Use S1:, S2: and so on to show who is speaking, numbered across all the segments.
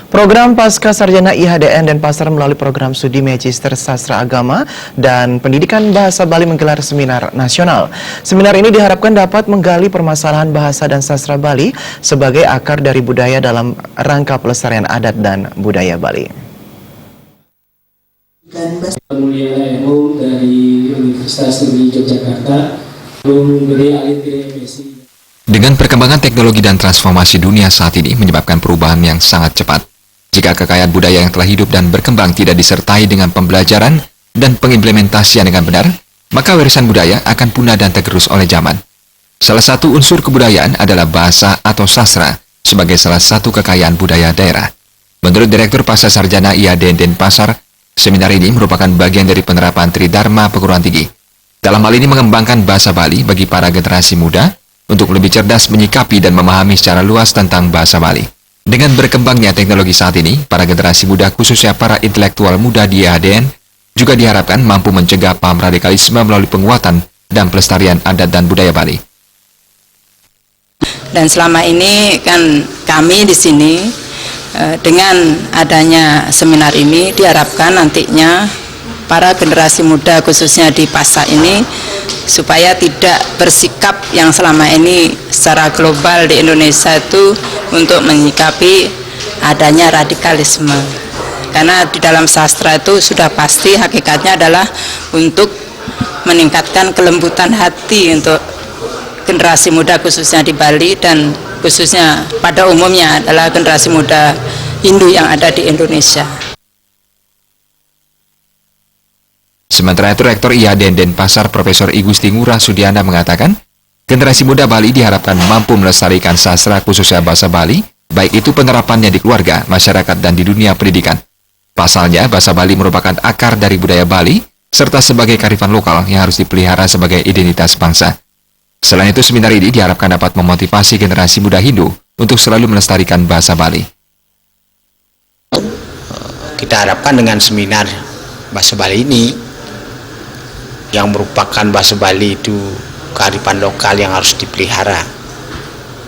S1: Program Pasca Sarjana IHDN Denpasar melalui program Studi Magister Sastra Agama dan Pendidikan Bahasa Bali menggelar seminar nasional. Seminar ini diharapkan dapat menggali permasalahan bahasa dan sastra Bali sebagai akar dari budaya dalam rangka pelestarian adat dan budaya Bali.
S2: Mulia Emo dari Universitas Negeri Yogyakarta, Dengan perkembangan teknologi dan transformasi dunia saat ini menyebabkan perubahan yang sangat cepat. Jika kekayaan budaya yang telah hidup dan berkembang tidak disertai dengan pembelajaran dan pengimplementasian dengan benar, maka warisan budaya akan punah dan tergerus oleh zaman. Salah satu unsur kebudayaan adalah bahasa atau sastra sebagai salah satu kekayaan budaya daerah. Menurut Direktur Pasca Sarjana IHDN Denpasar, seminar ini merupakan bagian dari penerapan Tridharma Perguruan Tinggi. Dalam hal ini mengembangkan bahasa Bali bagi para generasi muda untuk lebih cerdas menyikapi dan memahami secara luas tentang bahasa Bali. Dengan berkembangnya teknologi saat ini, para generasi muda khususnya para intelektual muda di IHDN juga diharapkan mampu mencegah paham radikalisme melalui penguatan dan pelestarian adat dan budaya Bali.
S3: Dan selama ini kan kami di sini dengan adanya seminar ini diharapkan nantinya para generasi muda khususnya di Pasca ini supaya tidak bersikap yang selama ini secara global di Indonesia itu untuk menyikapi adanya radikalisme. Karena di dalam sastra itu sudah pasti hakikatnya adalah untuk meningkatkan kelembutan hati untuk generasi muda khususnya di Bali dan khususnya pada umumnya adalah generasi muda Hindu yang ada di Indonesia.
S1: Sementara itu, Rektor IHDN Denpasar Profesor I Gusti Ngurah Sudiana mengatakan, generasi muda Bali diharapkan mampu melestarikan sastra khususnya bahasa Bali, baik itu penerapannya di keluarga, masyarakat, dan di dunia pendidikan. Pasalnya, bahasa Bali merupakan akar dari budaya Bali, serta sebagai kearifan lokal yang harus dipelihara sebagai identitas bangsa. Selain itu, seminar ini diharapkan dapat memotivasi generasi muda Hindu untuk selalu melestarikan bahasa Bali.
S4: Kita harapkan dengan seminar bahasa Bali ini, yang merupakan bahasa Bali itu kearifan lokal yang harus dipelihara,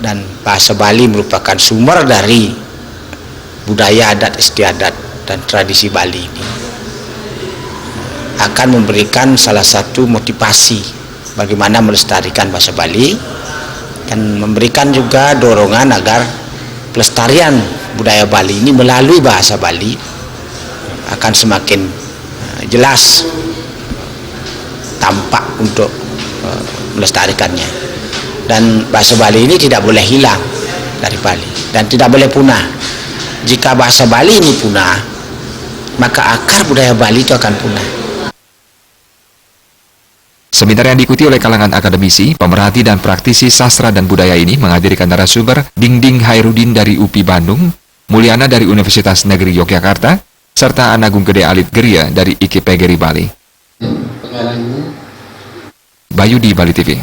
S4: dan bahasa Bali merupakan sumber dari budaya adat istiadat dan tradisi Bali ini, akan memberikan salah satu motivasi bagaimana melestarikan bahasa Bali dan memberikan juga dorongan agar pelestarian budaya Bali ini melalui bahasa Bali akan semakin jelas tampak untuk melestarikannya. Dan bahasa Bali ini tidak boleh hilang dari Bali dan tidak boleh punah. Jika bahasa Bali ini punah, maka akar budaya Bali itu akan punah.
S1: Seminar yang diikuti oleh kalangan akademisi, pemerhati dan praktisi sastra dan budaya ini menghadirkan narasumber Dingding Hairudin dari UPI Bandung, Mulyana dari Universitas Negeri Yogyakarta, serta Anagung Gede Alit Geria dari IKIP Geri Bali. Bayu di Bali TV.